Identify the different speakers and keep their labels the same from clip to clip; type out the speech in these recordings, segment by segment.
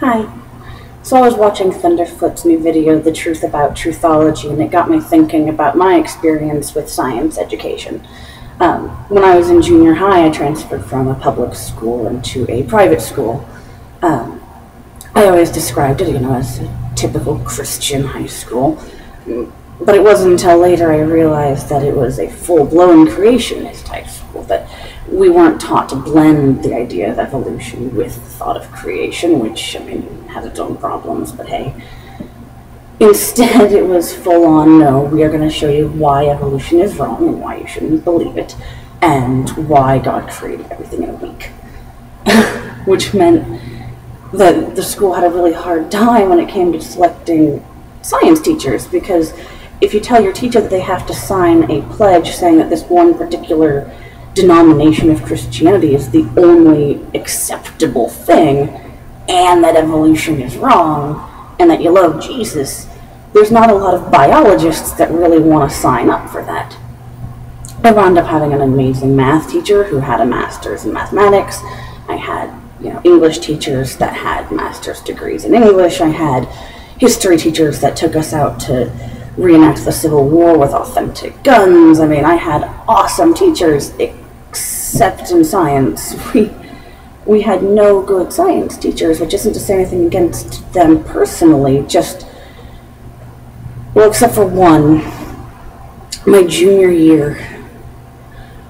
Speaker 1: Hi. So I was watching Thunderfoot's new video, The Truth About Truthology, and it got me thinking about my experience with science education. When I was in junior high, I transferred from a public school into a private school. I always described it, as a typical Christian high school. But it wasn't until later I realized that it was a full-blown creationist high school, that we weren't taught to blend the idea of evolution with the thought of creation, which, has its own problems, but hey. Instead, it was full-on, no, we are going to show you why evolution is wrong and why you shouldn't believe it, and why God created everything in a week. Which meant that the school had a really hard time when it came to selecting science teachers, because if you tell your teacher that they have to sign a pledge saying that this one particular denomination of Christianity is the only acceptable thing, and that evolution is wrong, and that you love Jesus, there's not a lot of biologists that really want to sign up for that. I wound up having an amazing math teacher who had a master's in mathematics. I had, English teachers that had master's degrees in English. I had history teachers that took us out to reenact the Civil War with authentic guns. I had awesome teachers, except in science. We had no good science teachers, which isn't to say anything against them personally, except for one. My junior year,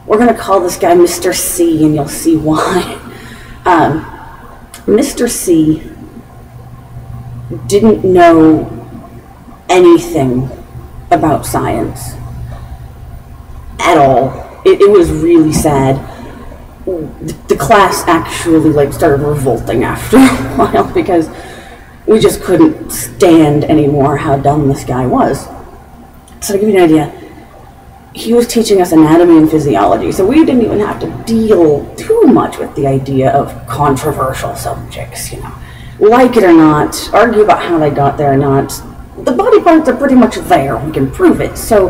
Speaker 1: we're going to call this guy Mr. C, and you'll see why. Mr. C didn't know anything about science at all. It was really sad. The class actually started revolting after a while because we just couldn't stand anymore how dumb this guy was. So to give you an idea, he was teaching us anatomy and physiology, so we didn't even have to deal too much with the idea of controversial subjects, Like it or not, argue about how they got there or not, the body parts are pretty much there, we can prove it, so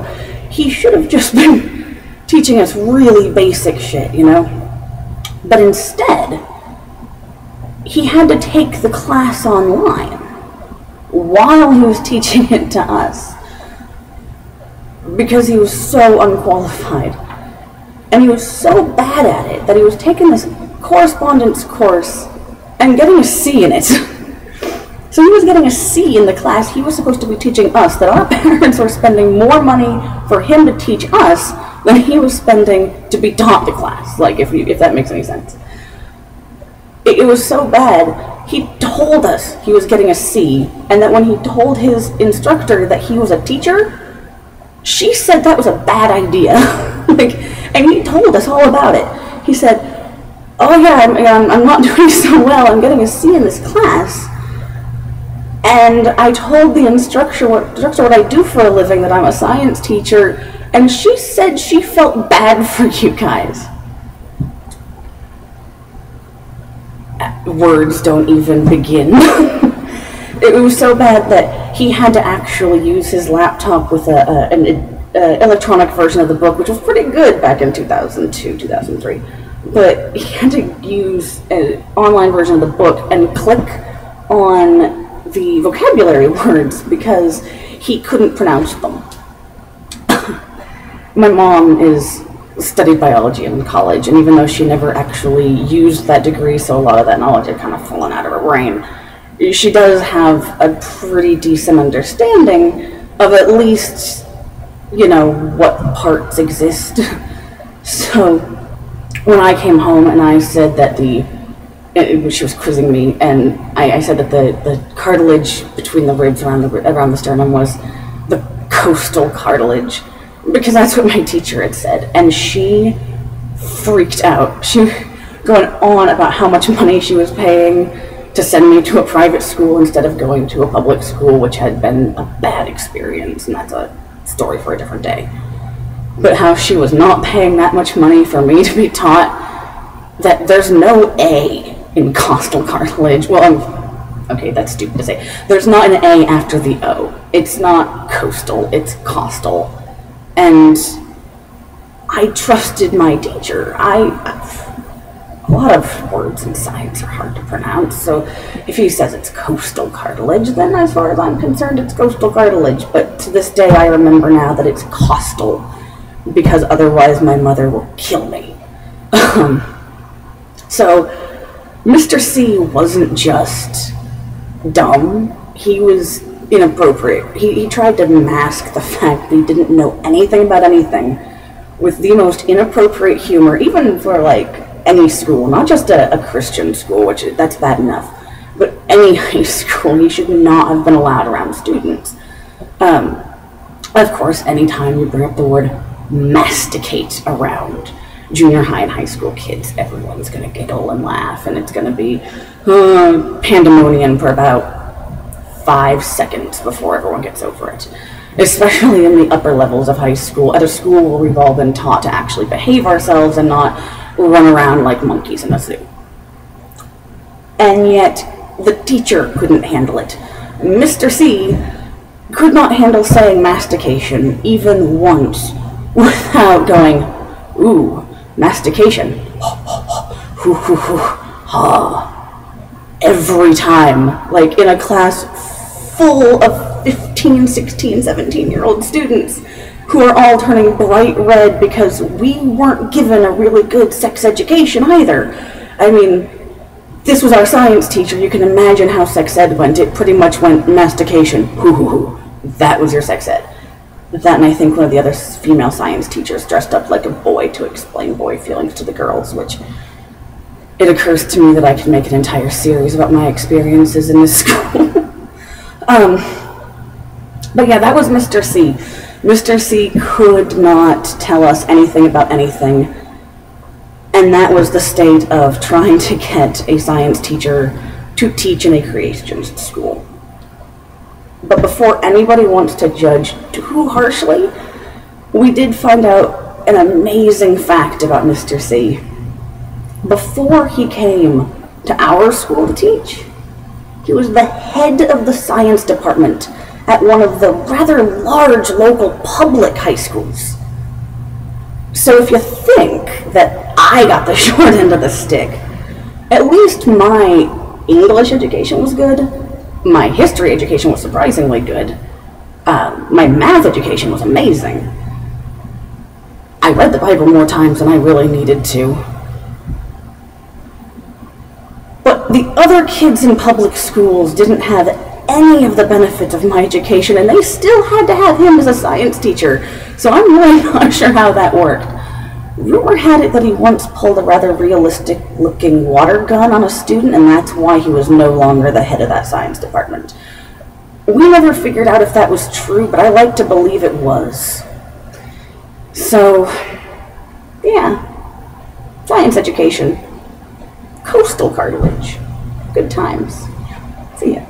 Speaker 1: he should have just been teaching us really basic shit, But instead, he had to take the class online while he was teaching it to us, because he was so unqualified. And he was so bad at it that he was taking this correspondence course and getting a C in it. So he was getting a C in the class he was supposed to be teaching us, that our parents were spending more money for him to teach us than he was spending to be taught the class, if that makes any sense. It was so bad, he told us he was getting a C, and that when he told his instructor that he was a teacher, she said that was a bad idea. And he told us all about it. He said, oh yeah, I'm not doing so well, I'm getting a C in this class. And I told the instructor what I do for a living, that I'm a science teacher, and she said she felt bad for you guys. Words don't even begin. It was so bad that he had to actually use his laptop with an electronic version of the book, which was pretty good back in 2002, 2003. But he had to use an online version of the book and click on the vocabulary words because he couldn't pronounce them. My mom studied biology in college, and even though she never actually used that degree, so a lot of that knowledge had kind of fallen out of her brain, she does have a pretty decent understanding of at least, what parts exist. So when I came home and I said that she was quizzing me, and I said that the cartilage between the ribs around the sternum was the costal cartilage, because that's what my teacher had said, and she freaked out. She was going on about how much money she was paying to send me to a private school instead of going to a public school, which had been a bad experience, and that's a story for a different day. But how she was not paying that much money for me to be taught that there's no A in costal cartilage. Well, okay, that's stupid to say. There's not an A after the O. It's not coastal, it's costal. And I trusted my teacher. lot of words in science are hard to pronounce, so if he says it's coastal cartilage, then as far as I'm concerned, it's coastal cartilage. But to this day, I remember now that it's costal, because otherwise my mother will kill me. So Mr. C wasn't just dumb, he was inappropriate. He tried to mask the fact that he didn't know anything about anything with the most inappropriate humor, even for like any school, not just a Christian school, which that's bad enough, but any high school. He should not have been allowed around students. Of course, anytime you bring up the word masticate around junior high and high school kids, everyone's going to giggle and laugh, and it's going to be pandemonium for about 5 seconds before everyone gets over it. Especially in the upper levels of high school. At a school where we've all been taught to actually behave ourselves and not run around like monkeys in a zoo. And yet, the teacher couldn't handle it. Mr. C could not handle saying mastication even once without going, ooh, mastication. Every time, like in a class full of 15, 16, 17-year-old students who are all turning bright red because we weren't given a really good sex education either. I mean, this was our science teacher. You can imagine how sex ed went. It pretty much went mastication. That was your sex ed. That, and I think one of the other female science teachers dressed up like a boy to explain boy feelings to the girls, which it occurs to me that I could make an entire series about my experiences in this school. But yeah, that was Mr. C. Mr. C could not tell us anything about anything, and that was the state of trying to get a science teacher to teach in a Creationist school. But before anybody wants to judge too harshly, we did find out an amazing fact about Mr. C. Before he came to our school to teach, he was the head of the science department at one of the rather large local public high schools. So if you think that I got the short end of the stick, at least my English education was good, my history education was surprisingly good, my math education was amazing. I read the Bible more times than I really needed to. But the other kids in public schools didn't have any of the benefits of my education, and they still had to have him as a science teacher, so I'm really not sure how that worked. Rumor had it that he once pulled a rather realistic-looking water gun on a student, and that's why he was no longer the head of that science department. We never figured out if that was true, but I like to believe it was. So, yeah, science education. Coastal cartilage. Good times. See ya.